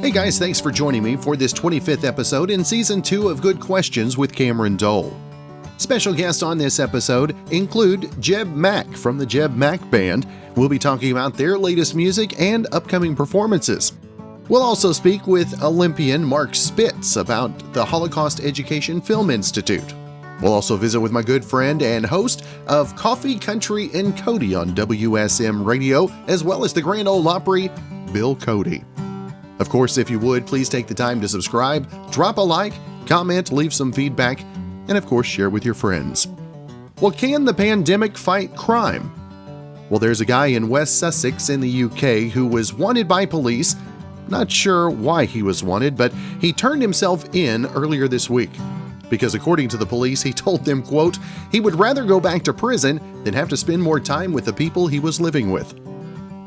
Hey guys, thanks for joining me for this 25th episode in Season 2 of Good Questions with Cameron Dole. Special guests on this episode include Jebb Mac from the Jebb Mac Band. We'll be talking about their latest music and upcoming performances. We'll also speak with Olympian Mark Spitz about the Holocaust Education Film Institute. We'll also visit with my good friend and host of Coffee, Country, and Cody on WSM Radio, as well as the Grand Ole Opry, Bill Cody. Of course, if you would, please take the time to subscribe, drop a like, comment, leave some feedback, and of course, share with your friends. Well, can the pandemic fight crime? Well, there's a guy in West Sussex in the UK who was wanted by police. Not sure why he was wanted, but he turned himself in earlier this week. Because according to the police, he told them, quote, he would rather go back to prison than have to spend more time with the people he was living with.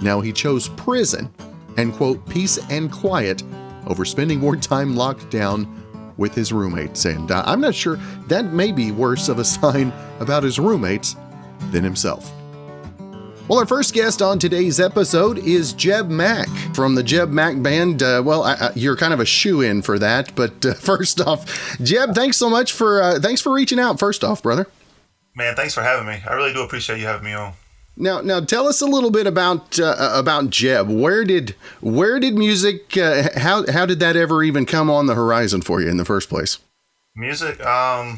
Now, he chose prison and, quote, peace and quiet over spending more time locked down with his roommates. And I'm not sure that may be worse of a sign about his roommates than himself. Well, our first guest on today's episode is Jebb Mac from the Jebb Mac Band. You're kind of a shoo-in for that, but first off, Jebb, thanks so much thanks for reaching out. First off, brother. Man, thanks for having me. I really do appreciate you having me on. Now, tell us a little bit about Jebb. Where did music? How did that ever even come on the horizon for you in the first place? Music. I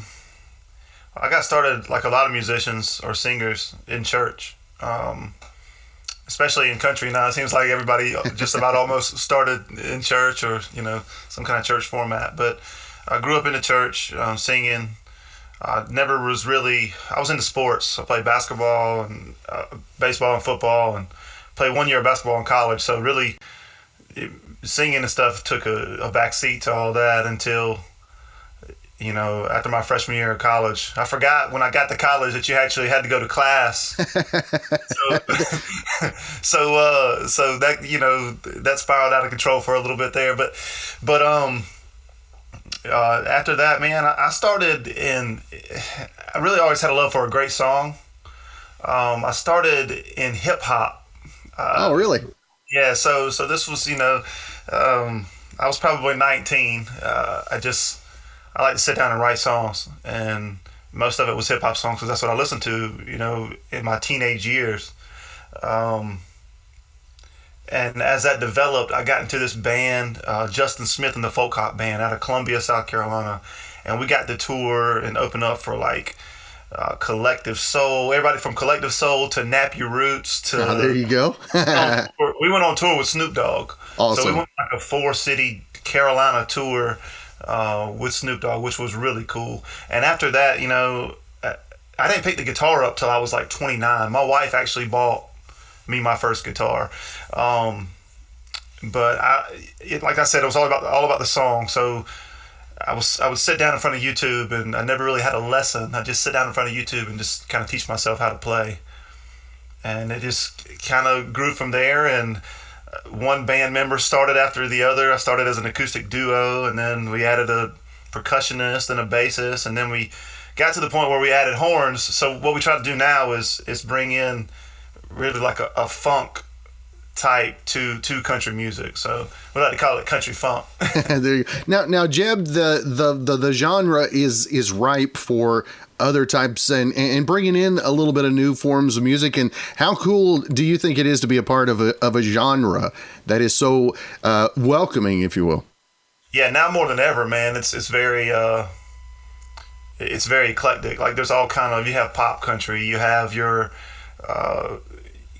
got started like a lot of musicians or singers in church, especially in country. Now it seems like everybody just about almost started in church or some kind of church format. But I grew up in the church singing. I was into sports. I played basketball and baseball and football and played 1 year of basketball in college. So really singing and stuff took a back seat to all that until, after my freshman year of college. I forgot when I got to college that you actually had to go to class. So that, that spiraled out of control for a little bit there. But after that, man, I really always had a love for a great song. I started in hip hop. Oh, really? Yeah. So this was, I was probably 19. I like to sit down and write songs, and most of it was hip hop songs because that's what I listened to, in my teenage years. And as that developed, I got into this band, Justin Smith and the Folk Hop Band out of Columbia, South Carolina. And we got to tour and open up for Collective Soul, everybody from Collective Soul to Nap Your Roots to... there you go. We went on tour with Snoop Dogg. Awesome. So we went on a 4-city Carolina tour with Snoop Dogg, which was really cool. And after that, I didn't pick the guitar up till I was 29. My wife actually bought me my first guitar, but like I said, it was all about the song. So I would sit down in front of YouTube, and I never really had a lesson. I just sit down in front of YouTube and just kind of teach myself how to play, and it just kind of grew from there. And one band member started after the other. I started as an acoustic duo, and then we added a percussionist and a bassist, and then we got to the point where we added horns. So what we try to do now is bring in really like a funk type to country music. So we like to call it country funk. There you go. Now, Jebb, the genre is ripe for other types and bringing in a little bit of new forms of music. And how cool do you think it is to be a part of a genre that is so welcoming, if you will? Yeah, now more than ever, man. It's very eclectic. Like there's all kind of, you have pop country, you have your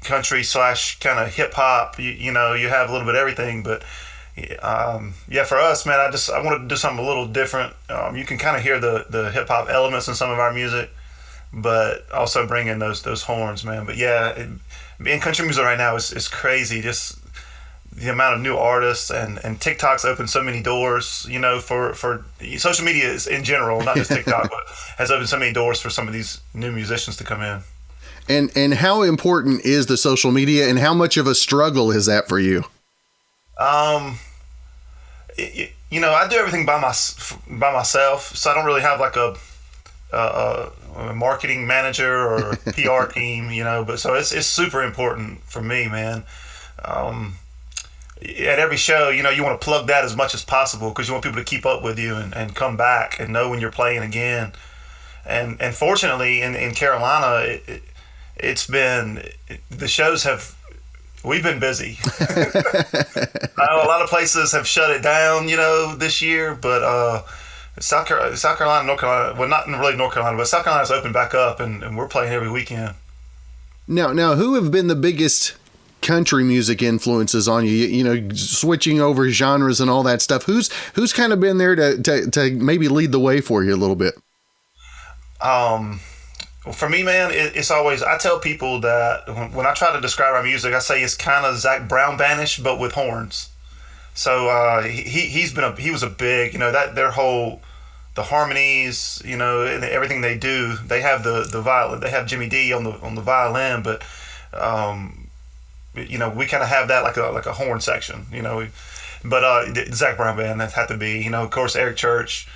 country / kind of hip hop, you have a little bit of everything. But for us, man, I wanted to do something a little different. You can kind of hear the hip hop elements in some of our music, but also bring in those horns, man. But in country music right now is crazy. Just the amount of new artists and TikTok's opened so many doors, for social media in general, not just TikTok, but has opened so many doors for some of these new musicians to come in. And how important is the social media, and how much of a struggle is that for you? I do everything by myself, so I don't really have like a marketing manager or a PR team, but so it's super important for me, man. At every show, you want to plug that as much as possible because you want people to keep up with you and come back and know when you're playing again. And fortunately, in Carolina, it's been the shows we've been busy. I know a lot of places have shut it down, this year, but South Carolina, North Carolina, well, not really North Carolina, but South Carolina's opened back up, and we're playing every weekend. Now, who have been the biggest country music influences on you, switching over genres and all that stuff? Who's kind of been there to maybe lead the way for you a little bit? For me, man, it's always, I tell people that when I try to describe our music, I say it's kind of Zac Brown bandish, but with horns. So he was a big, that their whole, the harmonies, and everything they do, they have the violin, they have Jimmy D on the violin, but we kind of have that like a horn section, but Zac Brown band, that had to be, of course, Eric Church,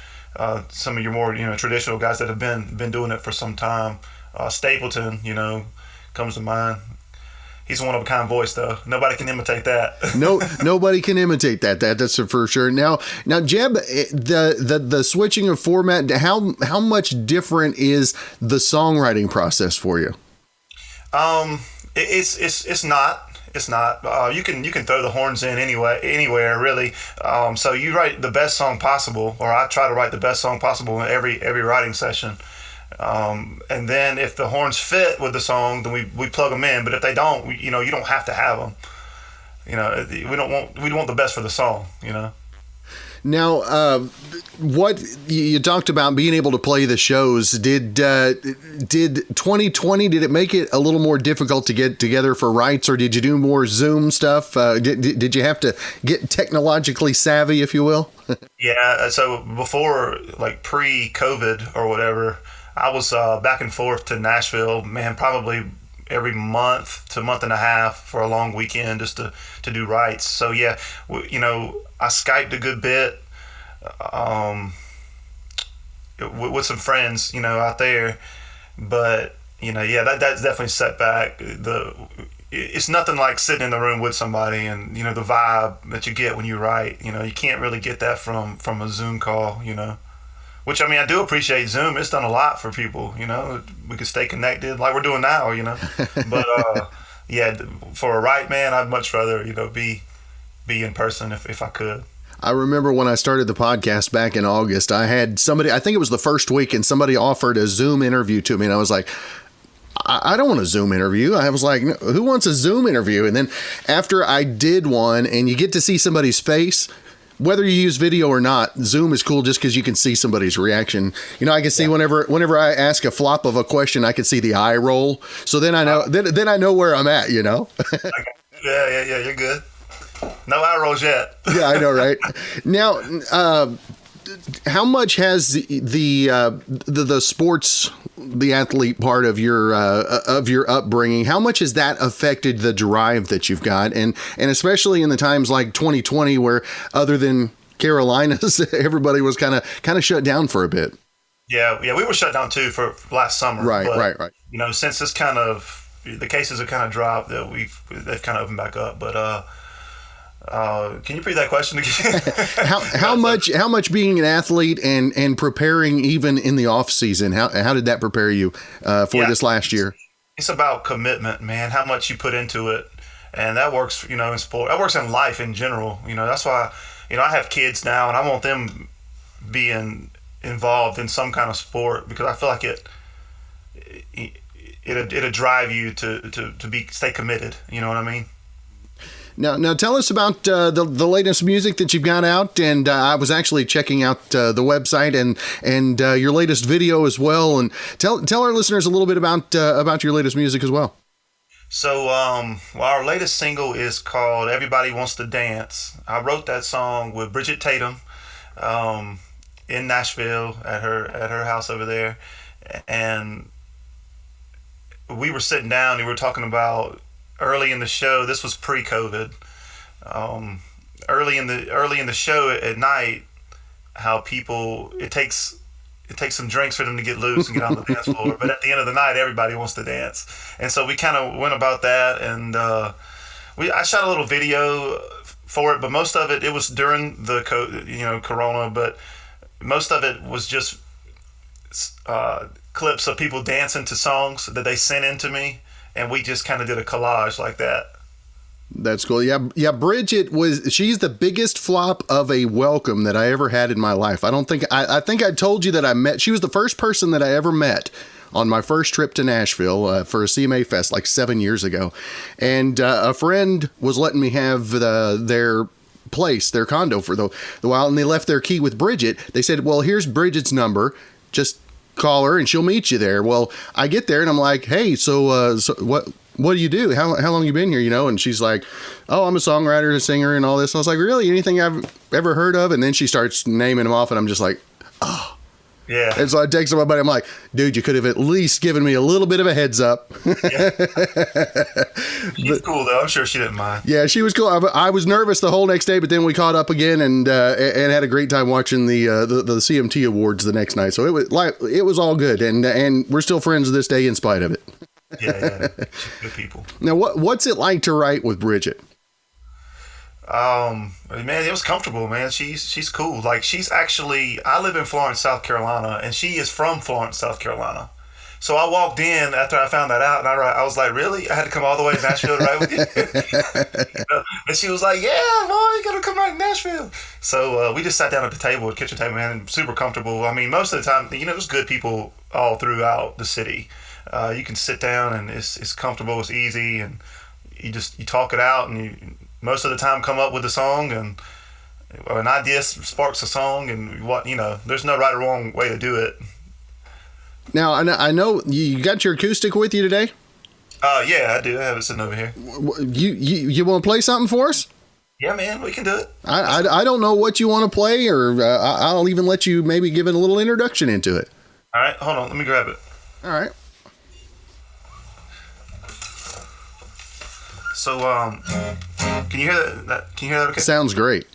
some of your more traditional guys that have been doing it for some time. Stapleton, comes to mind. He's a one of a kind voice, though. Nobody can imitate that. No, nobody can imitate that. That's for sure. Now, Jebb, the switching of format, how much different is the songwriting process for you? It's not. It's not. You can throw the horns in anywhere really. So you write the best song possible, or I try to write the best song possible in every writing session. And then if the horns fit with the song, then we plug them in. But if they don't, you don't have to have them. We want the best for the song. Now, what you talked about being able to play the shows, did 2020, did it make it a little more difficult to get together for rights, or did you do more Zoom stuff? Did you have to get technologically savvy, if you will? Yeah. So before, like pre-COVID or whatever, I was back and forth to Nashville, man, probably every month to month and a half for a long weekend just to do rights. So yeah, I Skyped a good bit with some friends, out there. But, that's definitely set back. It's nothing like sitting in the room with somebody and, the vibe that you get when you write. You can't really get that from a Zoom call, Which, I do appreciate Zoom. It's done a lot for people, We can stay connected like we're doing now, But, yeah, for a write, man, I'd much rather, be in person if I could. I remember when I started the podcast back in August, I had somebody, I think it was the first week, and somebody offered a Zoom interview to me, and I was like, I don't want a Zoom interview. I was like, who wants a Zoom interview? And then after I did one, and you get to see somebody's face, whether you use video or not, Zoom is cool just because you can see somebody's reaction. I can see whenever I ask a flop of a question, I can see the eye roll. So then I know then I know where I'm at, Yeah, you're good. No eye rolls yet. Yeah, I know, right? Now, how much has the sports, the athlete part of your upbringing, how much has that affected the drive that you've got, and especially in the times like 2020, where other than Carolinas, everybody was kind of shut down for a bit? Yeah, we were shut down too for last summer. Right. Since this the cases have kind of dropped, they've kind of opened back up, but. Can you repeat that question again? how much being an athlete and preparing even in the off season, how did that prepare you for this last year? It's about commitment, man. How much you put into it, and that works, in sport. That works in life in general. That's why, I have kids now, and I want them being involved in some kind of sport because I feel like it'll drive you to stay committed. You know what I mean? Now tell us about the latest music that you've got out, and I was actually checking out the website and your latest video as well, and tell our listeners a little bit about your latest music as well. So our latest single is called "Everybody Wants to Dance." I wrote that song with Bridget Tatum in Nashville at her house over there, and we were sitting down and we were talking about. Early in the show, this was pre-COVID. Early in the show at night, how people it takes it takes some drinks for them to get loose and get on the dance floor. But at the end of the night, everybody wants to dance. And so we kind of went about that, and I shot a little video for it, but most of it was during the Corona, but most of it was just clips of people dancing to songs that they sent in to me, and we just kind of did a collage like that. That's cool. Yeah. Bridget she's the biggest flop of a welcome that I ever had in my life. I think I told you that she was the first person that I ever met on my first trip to Nashville for a CMA Fest like 7 years ago. And a friend was letting me have their condo for the while, and they left their key with Bridget. They said, well, here's Bridget's number. Just call her and she'll meet you there. Well, I get there and I'm like, hey, so what do you do? How long you been here? And she's like, oh, I'm a songwriter, a singer, and all this. And I was like, really? Anything I've ever heard of? And then she starts naming them off, and I'm just like, oh. Yeah. And so I text my buddy. I'm like, dude, you could have at least given me a little bit of a heads up. Yeah. She's cool, though. I'm sure she didn't mind. Yeah, she was cool. I was nervous the whole next day, but then we caught up again and had a great time watching the CMT Awards the next night. So it was all good, and we're still friends this day in spite of it. Yeah. Good people. Now, what's it like to write with Bridget? Man, it was comfortable, man. She's cool. Like, I live in Florence, South Carolina, and she is from Florence, South Carolina. So I walked in after I found that out, and I was like, really? I had to come all the way to Nashville to write with you? And she was like, yeah, boy, you gotta come out to Nashville. So we just sat down at the kitchen table, man, super comfortable. I mean, most of the time, there's good people all throughout the city. You can sit down, and it's comfortable, it's easy, and you talk it out, and you most of the time come up with a song, and an idea sparks a song, and there's no right or wrong way to do it. Now, I know you got your acoustic with you today? Yeah, I do. I have it sitting over here. You want to play something for us? Yeah, man, we can do it. I don't know what you want to play, or I'll even let you maybe give it a little introduction into it. All right, hold on. Let me grab it. All right. So, can you hear that? Can you hear that okay? Sounds great.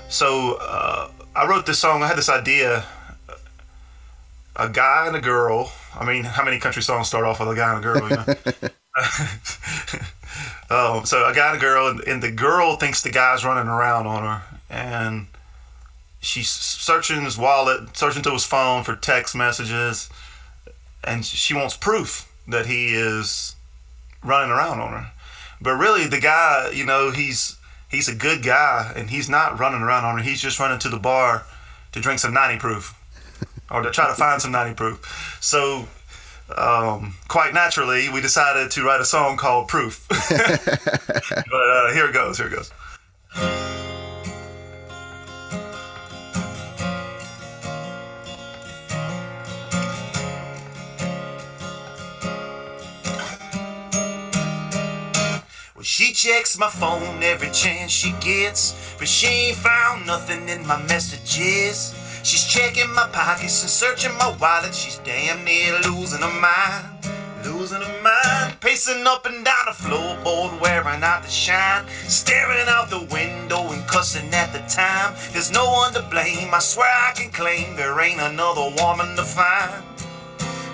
So, I wrote this song. I had this idea. A guy and a girl. I mean, how many country songs start off with a guy and a girl, So a guy and a girl, and the girl thinks the guy's running around on her, and she's searching his wallet, searching through his phone for text messages, and she wants proof that he is running around on her. But really, the guy, he's a good guy, and he's not running around on her. He's just running to the bar to drink some 90 proof or to try to find some 90 proof. So quite naturally, we decided to write a song called Proof. But here it goes. Well, she checks my phone every chance she gets, but she ain't found nothing in my messages. She's checking my pockets and searching my wallet. She's damn near losing her mind. Pacing up and down the floorboard, wearing out the shine, staring out the window and cussing at the time. There's no one to blame, I swear I can claim there ain't another woman to find.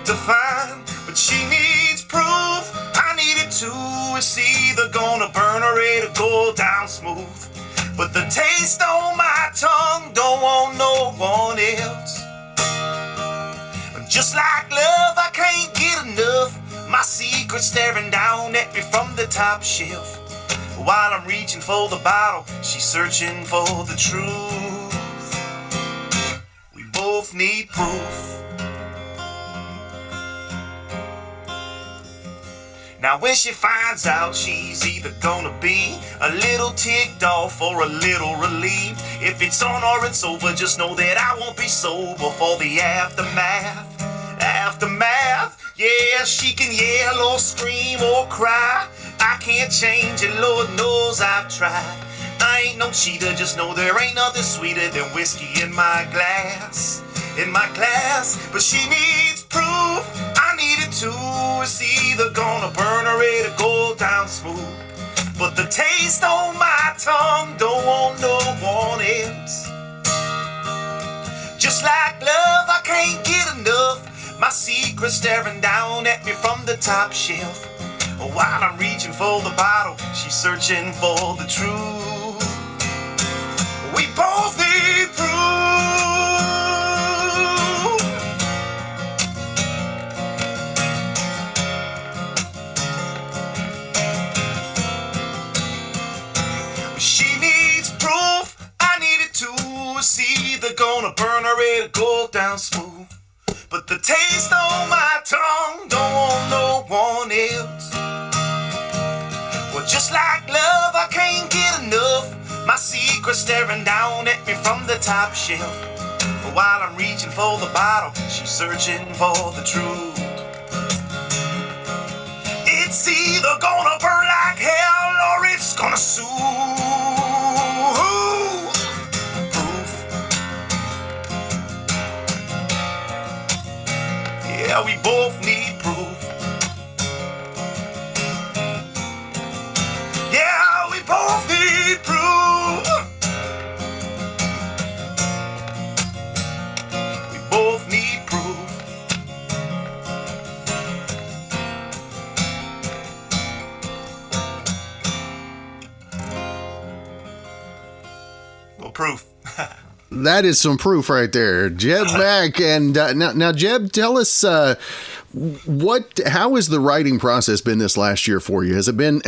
But she needs proof, I need it too. It's either gonna burn or it'll go down smooth. But the taste on my tongue don't want no one else. Just like love, I can't get enough. My secret staring down at me from the top shelf. While I'm reaching for the bottle, she's searching for the truth. We both need proof. Now when she finds out, she's either gonna be a little ticked off or a little relieved. If it's on or it's over, just know that I won't be sober for the aftermath. Yeah, she can yell or scream or cry. I can't change it, Lord knows I've tried. I ain't no cheater, just know there ain't nothing sweeter than whiskey in my glass. But she needs proof, I need it too. It's either gonna burn or it'll go down smooth. But the taste on my tongue don't want no one else. Just like My secret staring down at me from the top shelf. While I'm reaching for the bottle, she's searching for the truth. We both need proof. She needs proof, I need it too. It's either gonna burn or it'll go down smooth. But the taste on my tongue don't want no one else. Well, just like love, I can't get enough. My secret staring down at me from the top shelf. While I'm reaching for the bottle, she's searching for the truth. It's either gonna burn like hell or it's gonna soothe. Proof. Yeah, we both need proof. Yeah, we both need proof. We both need proof. Well, proof. That is some proof right there, Jebb Mac. And now, Jebb, tell us how has the writing process been this last year for you? Has it been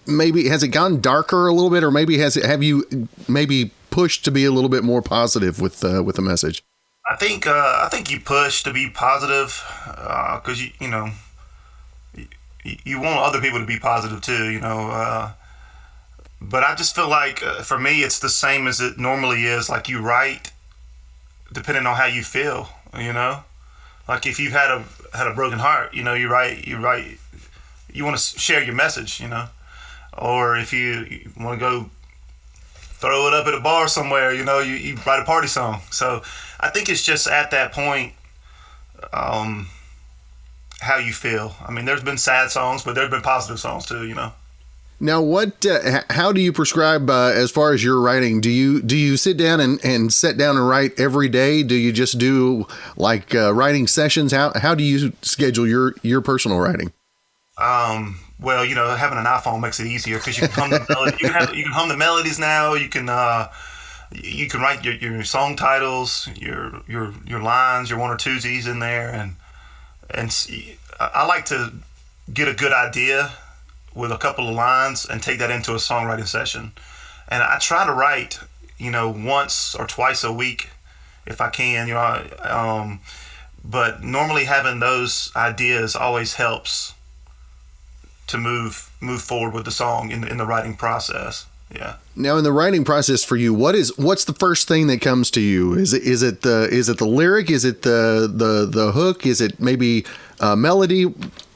maybe has it gone darker a little bit, or maybe have you maybe pushed to be a little bit more positive with the message? I think you push to be positive because you want other people to be positive too, But I just feel like for me, it's the same as it normally is. Like you write, depending on how you feel, Like if you've had a broken heart, you write. You want to share your message, Or if you want to go throw it up at a bar somewhere, you write a party song. So I think it's just at that point, how you feel. I mean, there's been sad songs, but there's been positive songs too, Now, how do you prescribe as far as your writing? Do you sit down and sit down and write every day? Do you just do like writing sessions? How do you schedule your personal writing? Well, having an iPhone makes it easier because you can hum the melody. You can hum the melodies now. You can write your song titles, your lines, your one or twosies in there, and I like to get a good idea with a couple of lines and take that into a songwriting session. And I try to write, once or twice a week if I can, but normally having those ideas always helps to move forward with the song in the writing process. Yeah. Now, in the writing process for you, what's the first thing that comes to you? Is it the lyric? Is it the hook? Is it maybe melody?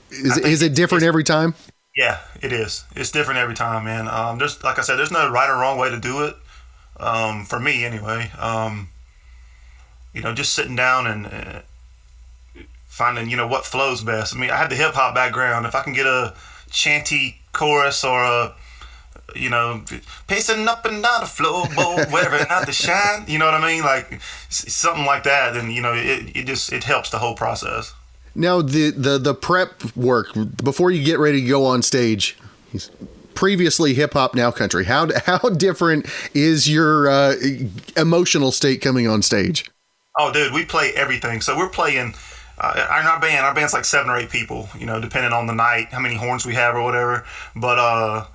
Is it different every time? Yeah, it is. It's different every time, man. There's, like I said, there's no right or wrong way to do it. For me, anyway. Just sitting down and finding, what flows best. I mean, I have the hip hop background. If I can get a chanty chorus or a, pacing up and down the floorboard, wherever not to shine. You know what I mean? Like something like that. Then it helps the whole process. Now, the prep work before you get ready to go on stage, previously hip hop, now country. How different is your emotional state coming on stage? Oh, dude, we play everything. So we're playing our band's like 7 or 8 people, depending on the night, how many horns we have or whatever. But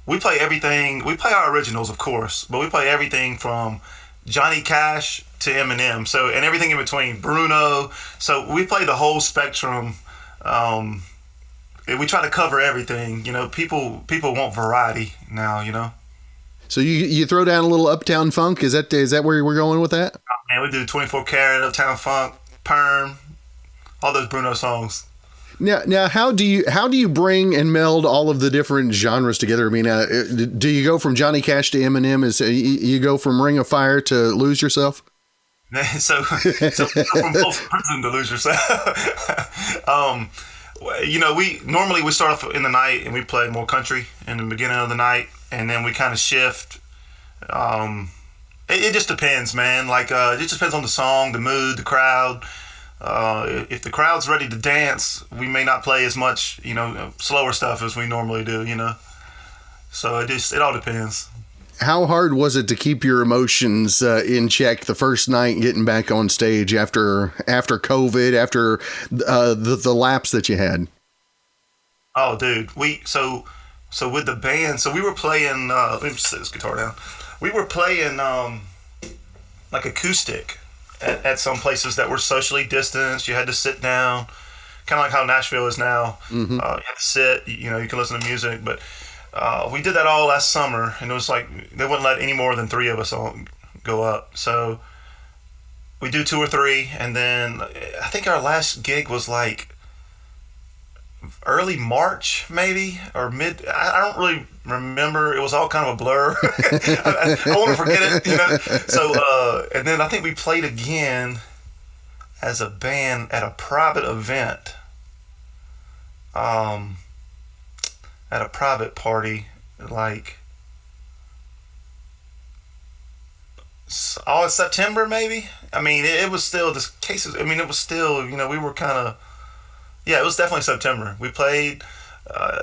we play everything. We play our originals, of course, but we play everything from Johnny Cash to Eminem, and everything in between, Bruno. So we play the whole spectrum. We try to cover everything. People want variety now. So you throw down a little Uptown Funk. Is that where we're going with that? Oh, man, we do 24 Karat, Uptown Funk, Perm, all those Bruno songs. Now, how do you bring and meld all of the different genres together? I mean, do you go from Johnny Cash to Eminem? You go from Ring of Fire to Lose Yourself? So from both prison to Lose Yourself. We normally start off in the night and we play more country in the beginning of the night, and then we kind of shift. It just depends, man. Like it just depends on the song, the mood, the crowd. If the crowd's ready to dance, we may not play as much, slower stuff as we normally do, So it all depends. How hard was it to keep your emotions in check the first night getting back on stage after COVID, after the lapse that you had? Oh, dude, so with the band, so we were playing. Let me set this guitar down. We were playing like acoustic at some places that were socially distanced. You had to sit down, kind of like how Nashville is now. Mm-hmm. You have to sit. You can listen to music, but we did that all last summer, and it was like they wouldn't let any more than 3 of us go up. So we do 2 or 3, and then I think our last gig was like early March, maybe, or mid. I don't really remember. It was all kind of a blur. I want to forget it, So, and then I think we played again as a band at a private event, at a private party, like all in September, maybe. I mean, it was still the cases. I mean, it was still, we were kind of. Yeah, it was definitely September. We played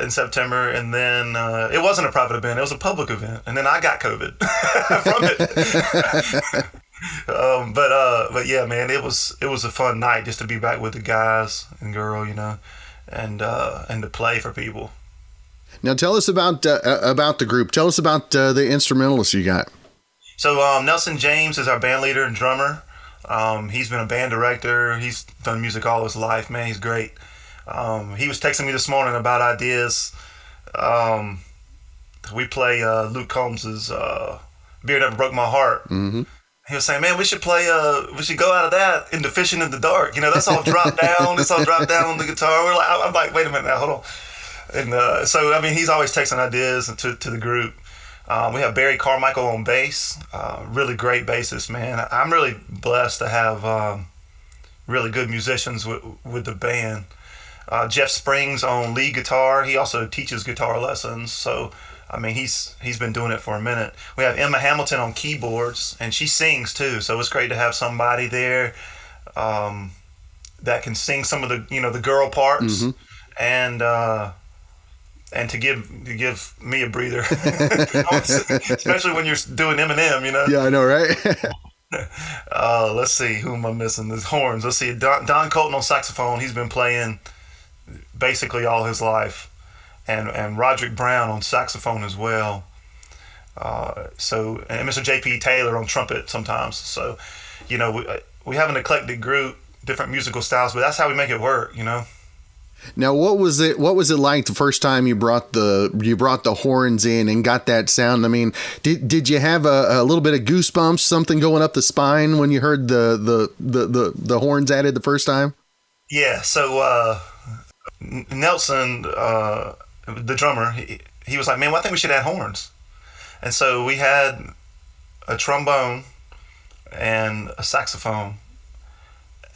in September, and then it wasn't a private event; it was a public event. And then I got COVID from it. But yeah, man, it was a fun night just to be back with the guys and girl, and to play for people. Now, tell us about the group. Tell us about the instrumentalists you got. So Nelson James is our band leader and drummer. He's been a band director. He's done music all his life, man. He's great. He was texting me this morning about ideas. We play Luke Combs's Beer Never Broke My Heart. Mm-hmm. He was saying, man, we should go out of that into Fishing in the Dark. That's all dropped down. It's all dropped down on the guitar. I'm like, wait a minute now, hold on. And so, I mean, he's always texting ideas to the group. We have Barry Carmichael on bass, really great bassist, man. I'm really blessed to have really good musicians with the band. Jeff Springs on lead guitar. He also teaches guitar lessons, so I mean he's been doing it for a minute. We have Emma Hamilton on keyboards, and she sings too, so it's great to have somebody there that can sing some of the the girl parts, mm-hmm. and to give me a breather, especially when you're doing Eminem, Yeah, I know, right? Let's see, who am I missing? The horns. Let's see, Don Colton on saxophone. He's been playing basically all his life, and Roderick Brown on saxophone as well. And Mr. J.P. Taylor on trumpet sometimes. So, we have an eclectic group, different musical styles, but that's how we make it work, Now, what was it like the first time you brought the horns in and got that sound? I mean, did you have a little bit of goosebumps, something going up the spine when you heard the horns added the first time? Yeah. So Nelson, the drummer, he was like, man, well, I think we should add horns. And so we had a trombone and a saxophone,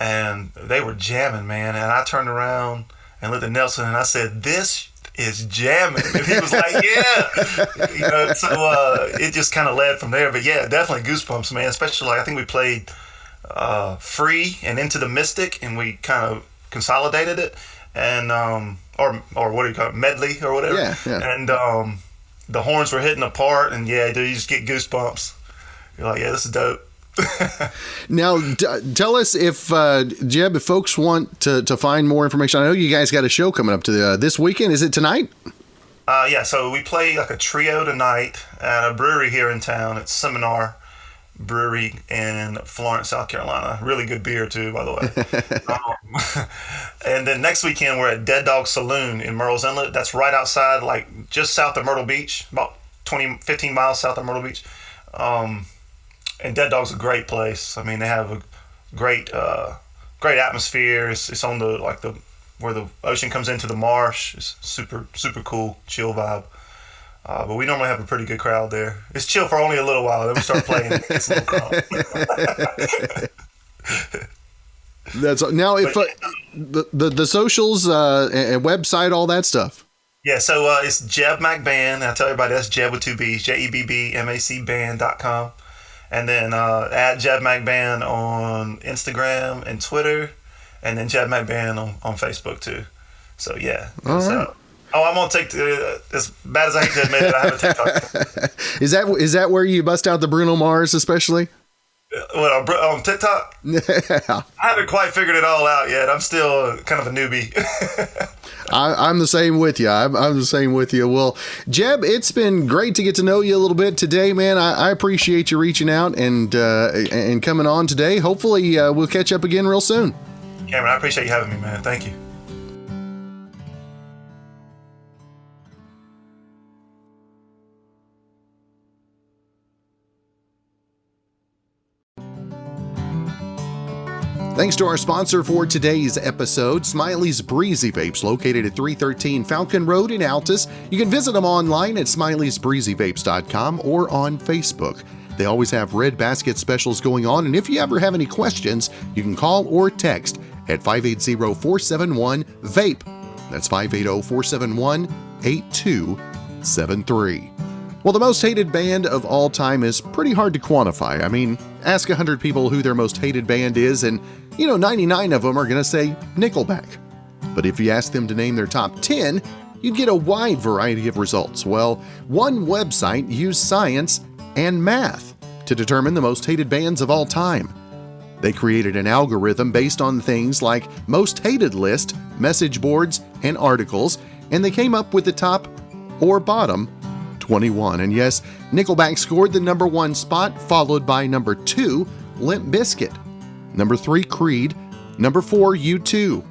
and they were jamming, man. And I turned around and looked at Nelson and I said, "This is jamming." And he was like, "Yeah." So it just kind of led from there. But yeah, definitely goosebumps, man. Especially I think we played Free and Into the Mystic, and we kind of consolidated it, and or what do you call it, medley or whatever. Yeah. And the horns were hitting apart, and yeah, dude, you just get goosebumps. You're like, yeah, this is dope. Now, tell us if Jebb, if folks want to find more information. I know you guys got a show coming up to this weekend. Is it tonight? Yeah, so we play like a trio tonight at a brewery here in town. It's Seminar Brewery in Florence, South Carolina. Really good beer too, by the way. And then next weekend we're at Dead Dog Saloon in Murrells Inlet. That's right outside, like just south of Myrtle Beach, about 15 miles south of Myrtle Beach. And Dead Dog's a great place. I mean, they have a great atmosphere. It's on where the ocean comes into the marsh. It's super, super cool, chill vibe. But we normally have a pretty good crowd there. It's chill for only a little while, then we start playing. It's a little calm. That's now if the socials and website, all that stuff. Yeah, so it's Jebb Mac Band. I tell everybody that's Jebb with 2 B's, JEBBMAC band.com. And then at Jebb Mac Band on Instagram and Twitter. and then Jebb Mac Band on Facebook too. So yeah. All right. I'm on TikTok. As bad as I hate to admit it, I have a TikTok. Is that where you bust out the Bruno Mars, especially? What, on TikTok? Yeah. I haven't quite figured it all out yet. I'm still kind of a newbie. I'm the same with you. I'm the same with you. Well, Jebb, it's been great to get to know you a little bit today, man. I appreciate you reaching out and coming on today. Hopefully, we'll catch up again real soon. Cameron, I appreciate you having me, man. Thank you. Thanks to our sponsor for today's episode, Smiley's Breezy Vapes, located at 313 Falcon Road in Altus. You can visit them online at smileysbreezyvapes.com or on Facebook. They always have red basket specials going on, and if you ever have any questions, you can call or text at 580-471-VAPE. That's 580-471-8273. Well, the most hated band of all time is pretty hard to quantify. I mean, ask 100 people who their most hated band is, and 99 of them are going to say Nickelback. But if you ask them to name their top 10, you'd get a wide variety of results. Well, one website used science and math to determine the most hated bands of all time. They created an algorithm based on things like most hated list, message boards, and articles, and they came up with the top or bottom 21. And yes, Nickelback scored the number 1 spot, followed by number 2, Limp Bizkit, number 3, Creed, number 4, U2,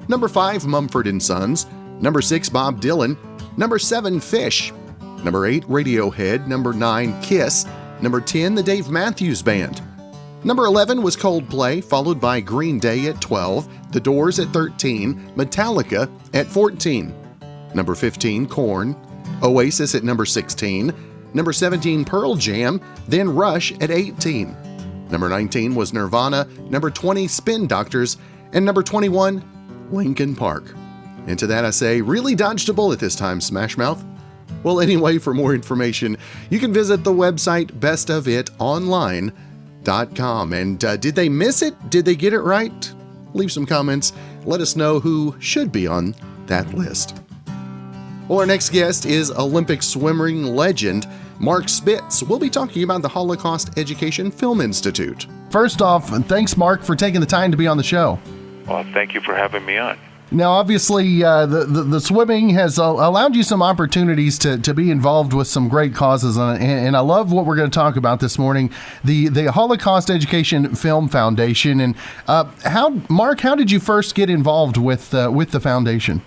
number 5, Mumford & Sons, number 6, Bob Dylan, number 7, Fish, number 8, Radiohead, number 9, Kiss, number 10, the Dave Matthews Band. Number 11 was Coldplay, followed by Green Day at 12, The Doors at 13, Metallica at 14, number 15, Korn, Oasis at number 16, number 17, Pearl Jam, then Rush at 18. Number 19 was Nirvana, number 20, Spin Doctors, and number 21, Linkin Park. And to that I say, really dodged a bullet this time, Smash Mouth. Well, anyway, for more information, you can visit the website bestofitonline.com. And did they miss it? Did they get it right? Leave some comments. Let us know who should be on that list. Well, our next guest is Olympic swimming legend Mark Spitz. We'll be talking about the Holocaust Education Film Institute. First off, thanks, Mark, for taking the time to be on the show. Well, thank you for having me on. Now, obviously, the swimming has allowed you some opportunities to be involved with some great causes, and I love what we're going to talk about this morning, the Holocaust Education Film Foundation. And Mark, how did you first get involved with the foundation?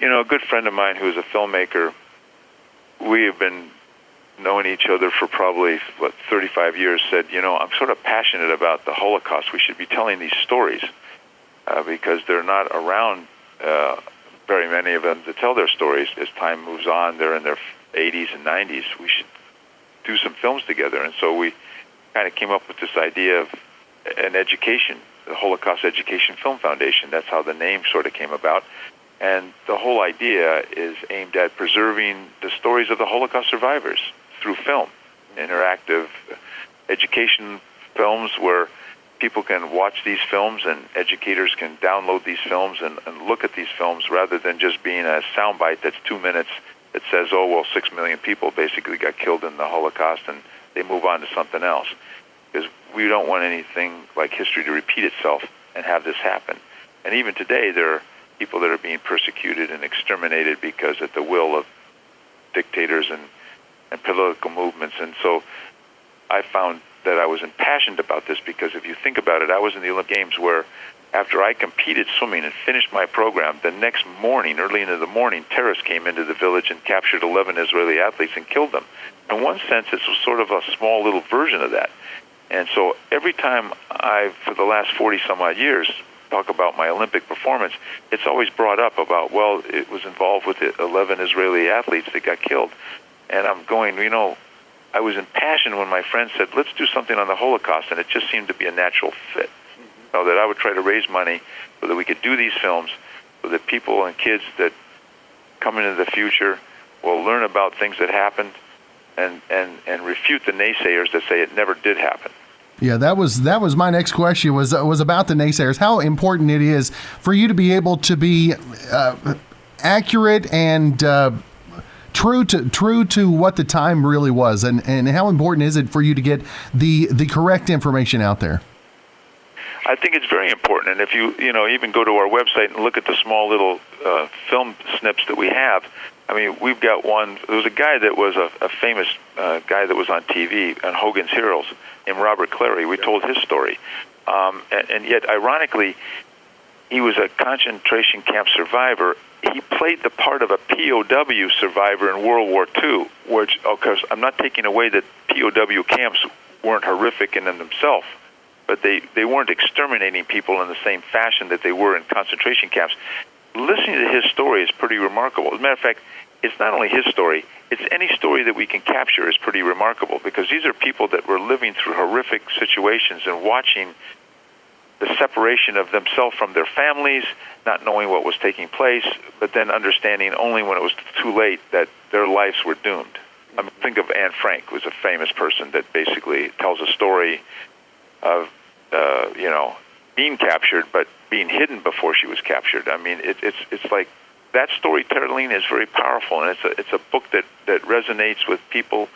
A good friend of mine who's a filmmaker, we have been knowing each other for probably, 35 years, said, I'm sort of passionate about the Holocaust. We should be telling these stories because they're not around, very many of them, to tell their stories. As time moves on, they're in their 80s and 90s. We should do some films together. And so we kind of came up with this idea of an education, the Holocaust Education Film Foundation. That's how the name sort of came about. And the whole idea is aimed at preserving the stories of the Holocaust survivors through film, interactive education films where people can watch these films and educators can download these films and look at these films rather than just being a soundbite that's 2 minutes that says, 6 million people basically got killed in the Holocaust, and they move on to something else. Because we don't want anything like history to repeat itself and have this happen. And even today, there are people that are being persecuted and exterminated because at the will of dictators and political movements. And so I found that I was impassioned about this because if you think about it, I was in the Olympic Games where after I competed swimming and finished my program, the next morning, early into the morning, terrorists came into the village and captured 11 Israeli athletes and killed them. In one sense, this was sort of a small little version of that. And so every time for the last 40-some-odd years, talk about my Olympic performance, it's always brought up about, it was involved with the 11 Israeli athletes that got killed. And I'm going, I was impassioned when my friend said, let's do something on the Holocaust, and it just seemed to be a natural fit. That I would try to raise money so that we could do these films so that people and kids that come into the future will learn about things that happened and refute the naysayers that say it never did happen. Yeah, that was my next question was about the naysayers. How important it is for you to be able to be accurate and true to what the time really was, and how important is it for you to get the correct information out there? I think it's very important, and if you even go to our website and look at the small little film snips that we have. I mean, we've got one. There was a guy that was a famous guy that was on TV on Hogan's Heroes, named Robert Clary. We told his story, and yet, ironically, he was a concentration camp survivor. He played the part of a POW survivor in World War II, which, of course, I'm not taking away that POW camps weren't horrific in themselves, but they weren't exterminating people in the same fashion that they were in concentration camps. Listening to his story is pretty remarkable. As a matter of fact, it's not only his story, it's any story that we can capture is pretty remarkable, because these are people that were living through horrific situations and watching the separation of themselves from their families, not knowing what was taking place, but then understanding only when it was too late that their lives were doomed. I mean, think of Anne Frank, who's a famous person that basically tells a story of, being captured, but being hidden before she was captured. I mean, it's like that storytelling is very powerful, and it's a book that resonates with people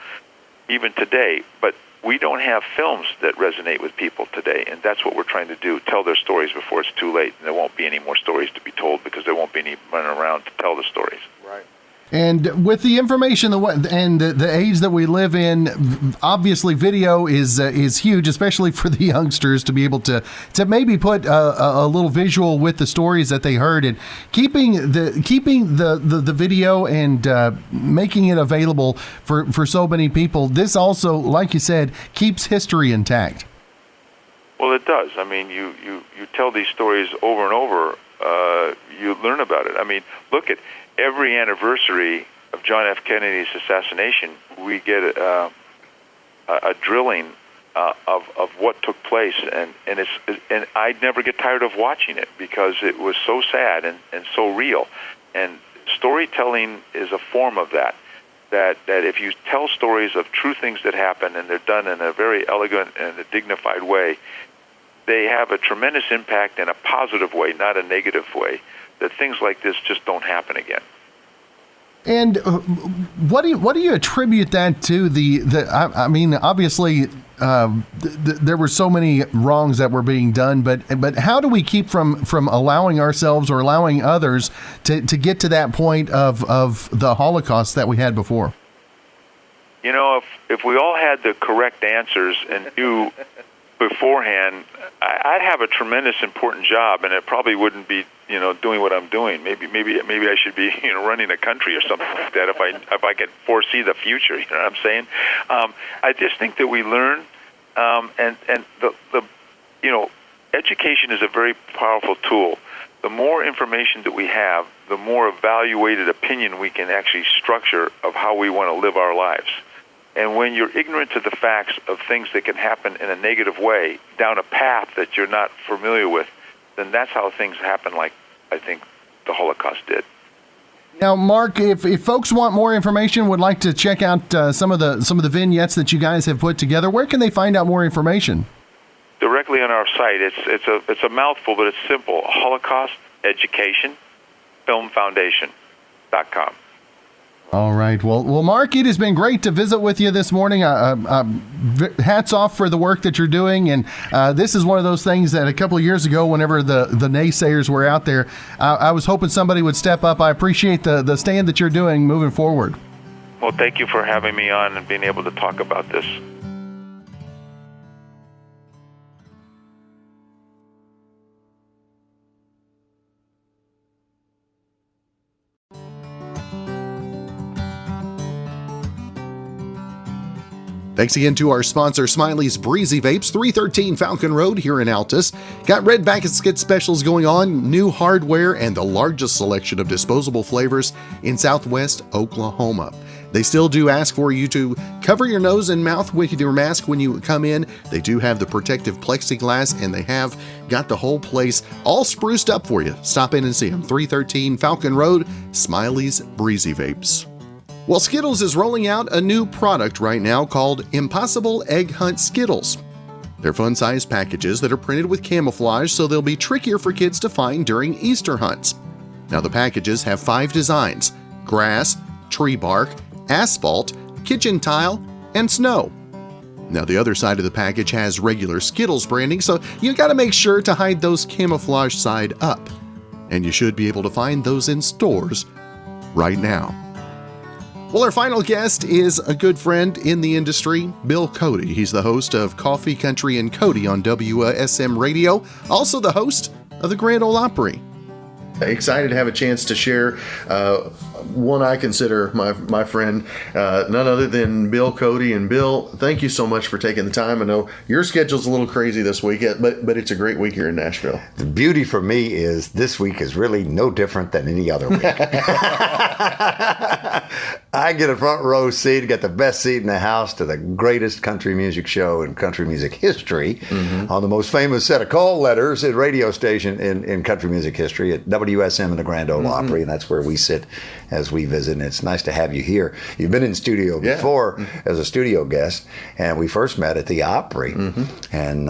even today. But we don't have films that resonate with people today, and that's what we're trying to do, tell their stories before it's too late, and there won't be any more stories to be told because there won't be anyone around to tell the stories. Right. And with the information and the age that we live in, obviously video is huge, especially for the youngsters to be able to maybe put a little visual with the stories that they heard, and keeping the video and making it available for so many people. This also, like you said, keeps history intact. Well, it does. I mean, you tell these stories over and over. You learn about it. I mean, look at every anniversary of John F. Kennedy's assassination, we get a drilling of what took place, and I'd never get tired of watching it because it was so sad and so real. And storytelling is a form of that. That if you tell stories of true things that happen and they're done in a very elegant and a dignified way, they have a tremendous impact in a positive way, not a negative way, that things like this just don't happen again. And what do you attribute that to? I mean, obviously, there were so many wrongs that were being done, but how do we keep from allowing ourselves or allowing others to get to that point of the Holocaust that we had before? You know, if we all had the correct answers and knew beforehand, I'd have a tremendous important job, and it probably wouldn't be, doing what I'm doing. Maybe I should be, running a country or something like that if I could foresee the future. You know what I'm saying? I just think that we learn, and the education is a very powerful tool. The more information that we have, the more evaluated opinion we can actually structure of how we want to live our lives. And when you're ignorant to the facts of things that can happen in a negative way, down a path that you're not familiar with, then that's how things happen, like I think the Holocaust did. Now, Mark, if folks want more information, would like to check out some of the vignettes that you guys have put together, where can they find out more information? Directly on our site. It's a mouthful, but it's simple. Holocaust Education Film Foundation.com. All right. Well, Mark, it has been great to visit with you this morning. Hats off for the work that you're doing. And this is one of those things that a couple of years ago, whenever the naysayers were out there, I was hoping somebody would step up. I appreciate the stand that you're doing moving forward. Well, thank you for having me on and being able to talk about this. Thanks again to our sponsor, Smiley's Breezy Vapes, 313 Falcon Road here in Altus. Got red basket specials going on, new hardware, and the largest selection of disposable flavors in Southwest Oklahoma. They still do ask for you to cover your nose and mouth with your mask when you come in. They do have the protective plexiglass, and they have got the whole place all spruced up for you. Stop in and see them. 313 Falcon Road, Smiley's Breezy Vapes. Well, Skittles is rolling out a new product right now called Impossible Egg Hunt Skittles. They're fun-sized packages that are printed with camouflage, so they'll be trickier for kids to find during Easter hunts. Now, the packages have 5 designs: grass, tree bark, asphalt, kitchen tile, and snow. Now, the other side of the package has regular Skittles branding, so you gotta make sure to hide those camouflage side up. And you should be able to find those in stores right now. Well, our final guest is a good friend in the industry, Bill Cody. He's the host of Coffee, Country, and Cody on WSM Radio, also the host of the Grand Ole Opry. Excited to have a chance to share one I consider my friend, none other than Bill Cody. And Bill, thank you so much for taking the time. I know your schedule's a little crazy this week, but it's a great week here in Nashville. The beauty for me is this week is really no different than any other week. I get a front row seat, get the best seat in the house to the greatest country music show in country music history, on the most famous set of call letters at radio station in country music history at WSM and the Grand Ole Opry, and that's where we sit as we visit, and it's nice to have you here. You've been in studio before as a studio guest, and we first met at the Opry, and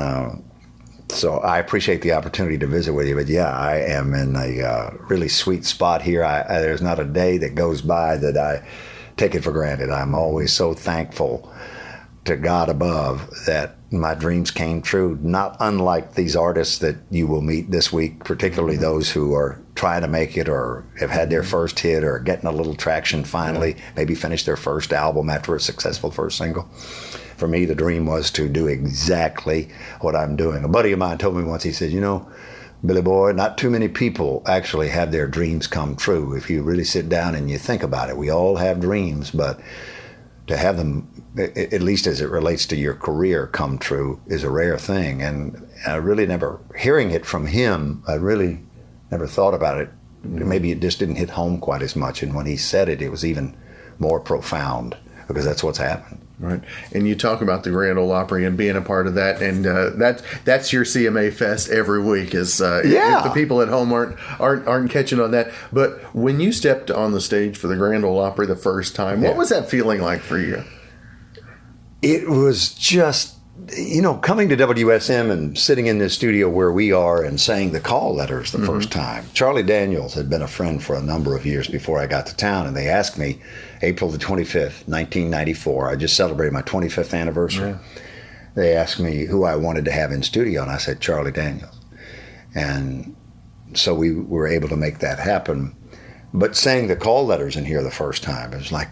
so I appreciate the opportunity to visit with you. But yeah, I am in a really sweet spot here. There's not a day that goes by that I take it for granted. I'm always so thankful to God above that my dreams came true, not unlike these artists that you will meet this week, particularly those who are trying to make it or have had their first hit or getting a little traction finally, maybe finish their first album after a successful first single. For me, the dream was to do exactly what I'm doing. A buddy of mine told me once, he said, Billy boy, not too many people actually have their dreams come true. If you really sit down and you think about it, we all have dreams, but to have them, at least as it relates to your career, come true is a rare thing. And I really never, hearing it from him, I really never thought about it. Maybe it just didn't hit home quite as much. And when he said it, it was even more profound, because that's what's happened. Right, and you talk about the Grand Ole Opry and being a part of that, and that's your CMA Fest every week. If the people at home aren't catching on that. But when you stepped on the stage for the Grand Ole Opry the first time, what was that feeling like for you? It was just, coming to WSM and sitting in this studio where we are and saying the call letters the first time. Charlie Daniels had been a friend for a number of years before I got to town, and they asked me, April the 25th, 1994, I just celebrated my 25th anniversary. Yeah. They asked me who I wanted to have in studio, and I said Charlie Daniels. And so we were able to make that happen. But saying the call letters in here the first time, it was like,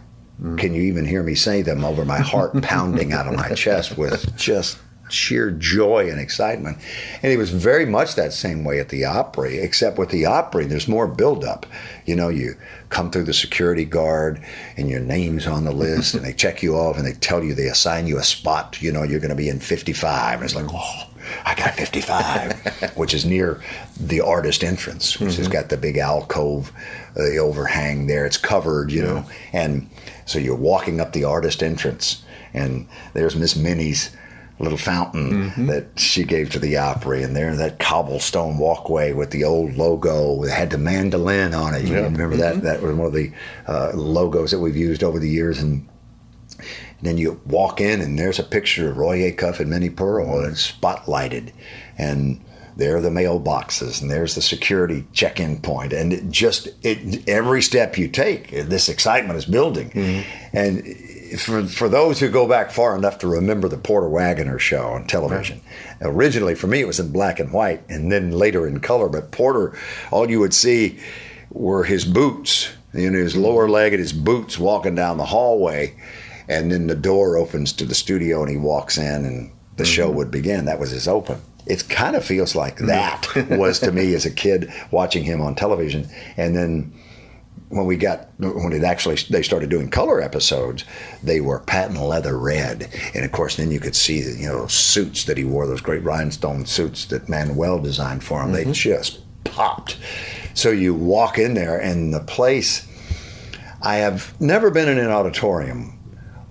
can you even hear me say them over my heart pounding out of my chest with just sheer joy and excitement. And it was very much that same way at the Opry, except with the Opry, there's more buildup. You come through the security guard and your name's on the list and they check you off and they tell you, they assign you a spot, you're going to be in 55. And it's like, I got 55, which is near the artist entrance, which has got the big alcove, the overhang there. It's covered, know. And so you're walking up the artist entrance, and there's Miss Minnie's little fountain that she gave to the Opry, and there that cobblestone walkway with the old logo that had the mandolin on it. You remember that? That was one of the logos that we've used over the years. And then you walk in, and there's a picture of Roy Acuff and Minnie Pearl, and it's spotlighted. And there are the mailboxes, and there's the security check-in point. And every step you take, this excitement is building. And for those who go back far enough to remember the Porter Wagoner show on television, originally for me it was in black and white, and then later in color. But Porter, all you would see were his boots, his lower leg and his boots walking down the hallway. And then the door opens to the studio, and he walks in, and the show would begin. That was his open. It kind of feels like that was to me as a kid watching him on television. And then when they started doing color episodes, they were patent leather red. And of course, then you could see those suits that he wore, those great rhinestone suits that Manuel designed for him. They just popped. So you walk in there, and the place, I have never been in an auditorium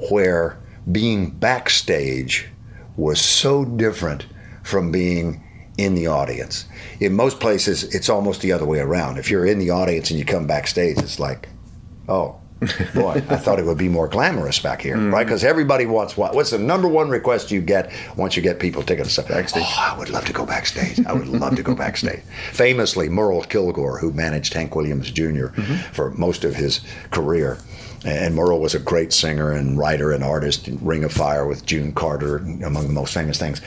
where being backstage was so different from being in the audience. In most places, it's almost the other way around. If you're in the audience and you come backstage, it's like, oh, Boy, I thought it would be more glamorous back here, right? Because everybody wants what? What's the number one request you get once you get people tickets? Backstage. Oh, I would love to go backstage. I would love to go backstage. Famously, Merle Kilgore, who managed Hank Williams Jr. For most of his career. And Merle was a great singer and writer and artist, Ring of Fire with June Carter, among the most famous things.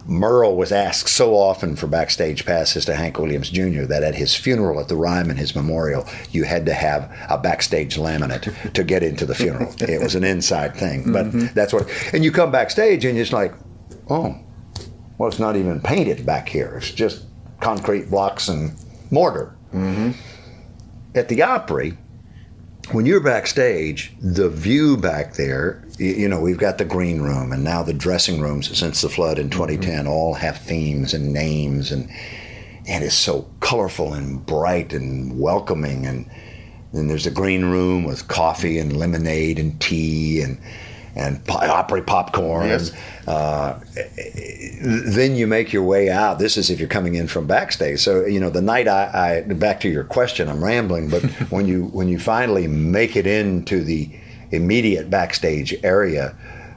Merle was asked so often for backstage passes to Hank Williams Jr. that at his funeral at the Ryman, his memorial, you had to have a backstage laminate to get into the funeral. It was an inside thing, but that's what. And you come backstage and it's like, oh, well, it's not even painted back here. It's just concrete blocks and mortar. At the Opry, when you're backstage, the view back there, you know, we've got the green room, and now the dressing rooms since the flood in 2010 all have themes and names, and it's so colorful and bright and welcoming. And then there's the green room with coffee and lemonade and tea and Opry popcorn. Yes. Then you make your way out. This is if you're coming in from backstage. So, you know, the night I back to your question, I'm rambling, but when you finally make it into the immediate backstage area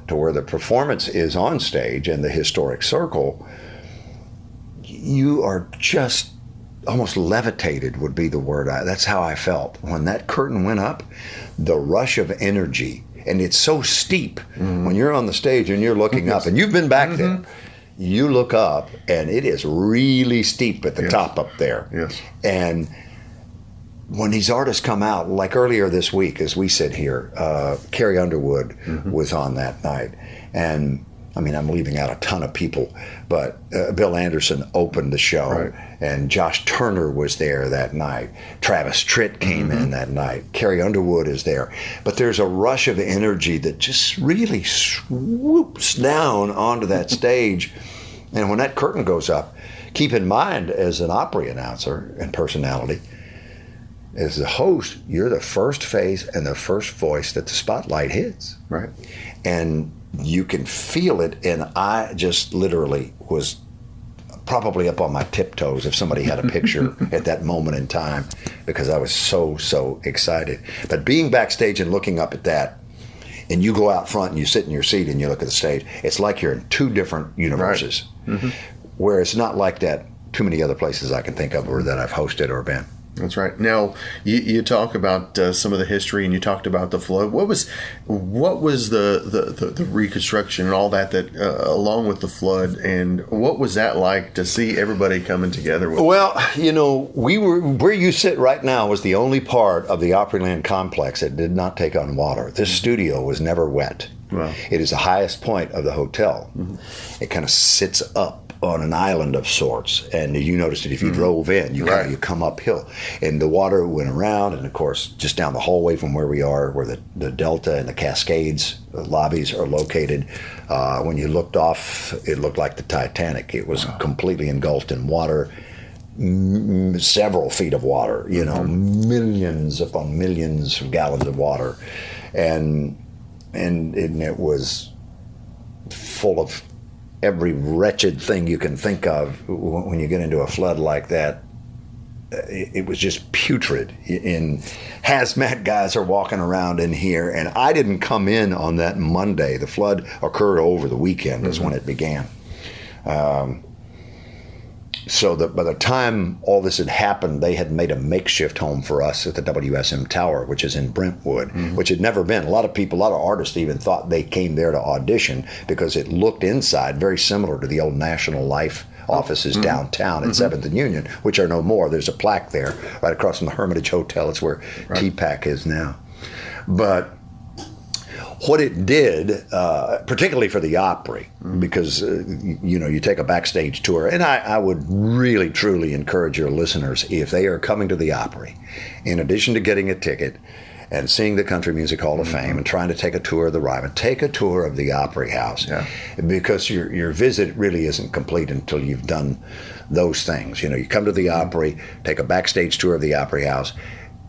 to where the performance is on stage and the historic circle, you are just almost levitated would be the word. That's how I felt. When that curtain went up, the rush of energy. And it's so steep when you're on the stage and you're looking up, and you've been back there. You look up, and it is really steep at the top up there. Yes. And when these artists come out, like earlier this week, as we sit here, Carrie Underwood was on that night, and I mean, I'm leaving out a ton of people, but Bill Anderson opened the show, and Josh Turner was there that night. Travis Tritt came in that night. Carrie Underwood is there. But there's a rush of energy that just really swoops down onto that stage. And when that curtain goes up, keep in mind, as an Opry announcer and personality, as the host, you're the first face and the first voice that the spotlight hits. Right. And you can feel it, and I just literally was probably up on my tiptoes if somebody had a picture at that moment in time, because I was so excited. But being backstage and looking up at that, and you go out front and you sit in your seat and you look at the stage, it's like you're in two different universes, where it's not like that too many other places I can think of or that I've hosted or been. That's right. Now, you talk about some of the history, and you talked about the flood. What was the reconstruction and all that along with the flood, and what was that like to see everybody coming together? Well, you know, we were where you sit right now was the only part of the Opryland complex that did not take on water. This studio was never wet. Wow. It is the highest point of the hotel. It kind of sits up on an island of sorts, and you noticed that if you drove in, you come uphill, and the water went around, and of course just down the hallway from where we are, where the Delta and the Cascades lobbies are located, when you looked off, it looked like the Titanic. It was completely engulfed in water, several feet of water, you know, millions upon millions of gallons of water, and it was full of every wretched thing you can think of. When you get into a flood like that, it was just putrid. In hazmat guys are walking around in here, and I didn't come in on that Monday. The flood occurred over the weekend is when it began. So that by the time all this had happened, they had made a makeshift home for us at the WSM Tower, which is in Brentwood, which had never been. A lot of artists even thought they came there to audition because it looked inside very similar to the old National Life offices downtown at 7th and Union, which are no more. There's a plaque there right across from the Hermitage Hotel. It's where TPAC is now. But what it did, particularly for the Opry, because, you know, you take a backstage tour, and I would really, truly encourage your listeners, if they are coming to the Opry, in addition to getting a ticket and seeing the Country Music Hall of Fame and trying to take a tour of the Ryman, take a tour of the Opry House, because your visit really isn't complete until you've done those things. You know, you come to the Opry, take a backstage tour of the Opry House,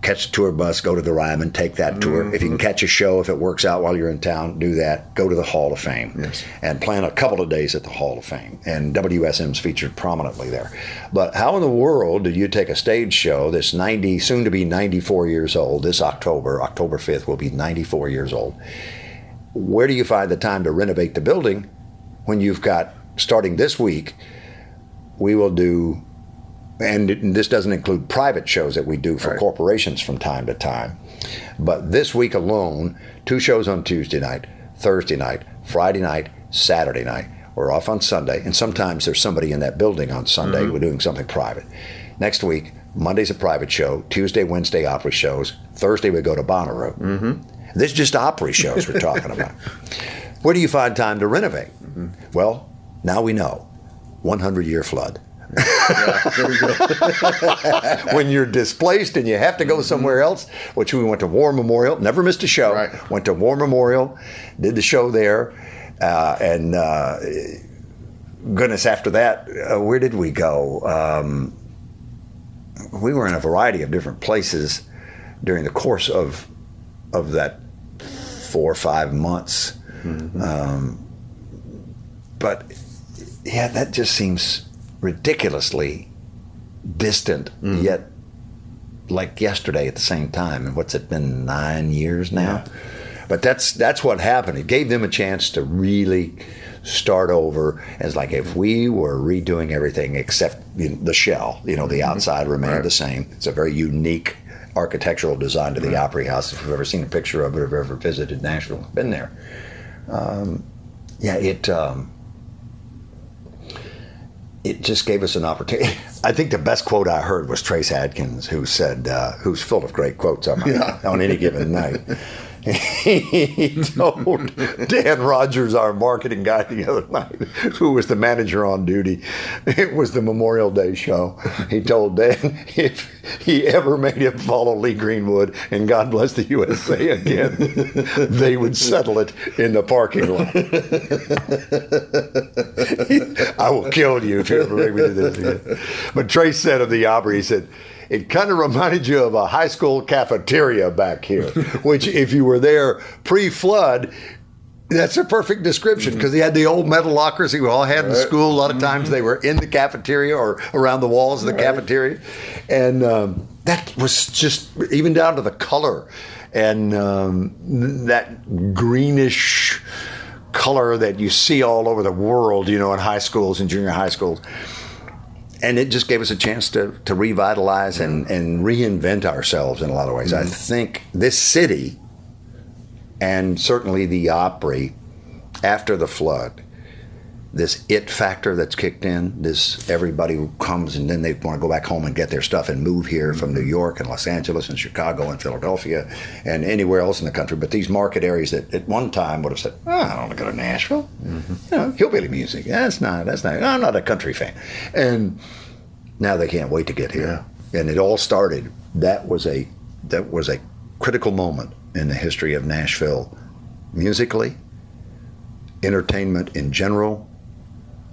catch the tour bus, go to the Ryman, take that tour. If you can catch a show, if it works out while you're in town, do that. Go to the Hall of Fame and plan a couple of days at the Hall of Fame. And WSM's featured prominently there. But how in the world do you take a stage show that's soon to be 94 years old, this October 5th will be 94 years old. Where do you find the time to renovate the building when you've got, starting this week, we will do, and this doesn't include private shows that we do for corporations from time to time, but this week alone, 2 shows on Tuesday night, Thursday night, Friday night, Saturday night. We're off on Sunday, and sometimes there's somebody in that building on Sunday. We're doing something private. Next week, Monday's a private show, Tuesday, Wednesday, Opry shows, Thursday we go to Bonnaroo. This is just Opry shows we're talking about. Where do you find time to renovate? Well, now we know. 100-year flood. There we go. When you're displaced and you have to go somewhere else, which we went to War Memorial, never missed a show. Went to War Memorial, did the show there, and goodness, after that, where did we go? We were in a variety of different places during the course of that 4 or 5 months. But yeah, that just seems ridiculously distant, yet like yesterday at the same time. And what's it been, 9 years now? But that's what happened. It gave them a chance to really start over, as like if we were redoing everything except the shell, the outside remained the same. It's a very unique architectural design to the Opry House. If you've ever seen a picture of it, or ever visited Nashville, been there. It just gave us an opportunity. I think the best quote I heard was Trace Adkins, who said, who's full of great quotes on any given night. He told Dan Rogers, our marketing guy, the other night, who was the manager on duty, it was the Memorial Day show. He told Dan if he ever made him follow Lee Greenwood and God Bless the USA again, they would settle it in the parking lot. I will kill you if you ever make me do this again. But Trace said of the Opry, he said, it kind of reminded you of a high school cafeteria back here, which if you were there pre-flood, that's a perfect description, because they had the old metal lockers that we all had in school. A lot of times they were in the cafeteria or around the walls of the cafeteria. And that was just, even down to the color and that greenish color that you see all over the world, in high schools and junior high schools. And it just gave us a chance to revitalize and reinvent ourselves in a lot of ways. I think this city, and certainly the Opry, after the flood, this it factor that's kicked in, this everybody who comes and then they want to go back home and get their stuff and move here from New York and Los Angeles and Chicago and Philadelphia and anywhere else in the country. But these market areas that at one time would have said, I don't want to go to Nashville. Hillbilly music. That's not, I'm not a country fan. And now they can't wait to get here. And it all started, that was a critical moment in the history of Nashville musically, entertainment in general,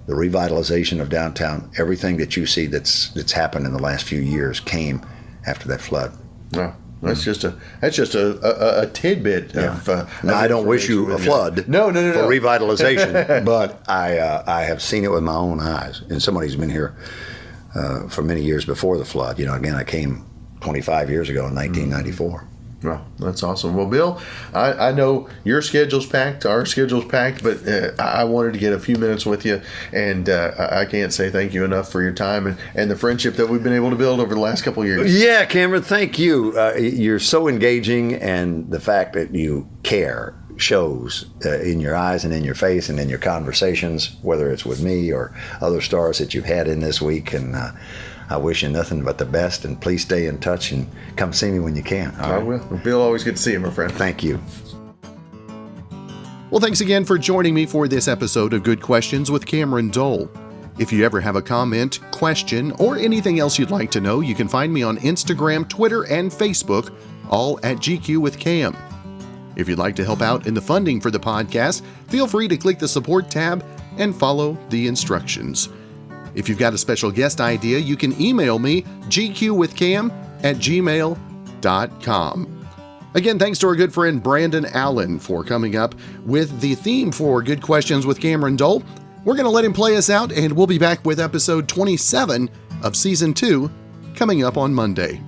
the revitalization of downtown. Everything that you see that's happened in the last few years came after that flood. Wow. That's just a tidbit of. Now, I don't wish you a flood. No. For revitalization, but I have seen it with my own eyes. And somebody who's been here for many years before the flood. Again, I came 25 years ago in 1994. Well, that's awesome. Well, Bill, I know your schedule's packed, our schedule's packed, but I wanted to get a few minutes with you, and I can't say thank you enough for your time and the friendship that we've been able to build over the last couple of years. Yeah, Cameron, thank you. You're so engaging, and the fact that you care shows in your eyes and in your face and in your conversations, whether it's with me or other stars that you've had in this week, and I wish you nothing but the best, and please stay in touch and come see me when you can. I will. Bill, always good to see you, my friend. Thank you. Well, thanks again for joining me for this episode of Good Questions with Cameron Dole. If you ever have a comment, question, or anything else you'd like to know, you can find me on Instagram, Twitter, and Facebook, all at GQ with Cam. If you'd like to help out in the funding for the podcast, feel free to click the support tab and follow the instructions. If you've got a special guest idea, you can email me, gqwithcam@gmail.com. gmail.com. Again, thanks to our good friend Brandon Allen for coming up with the theme for Good Questions with Cameron Dole. We're going to let him play us out, and we'll be back with episode 27 of Season 2 coming up on Monday.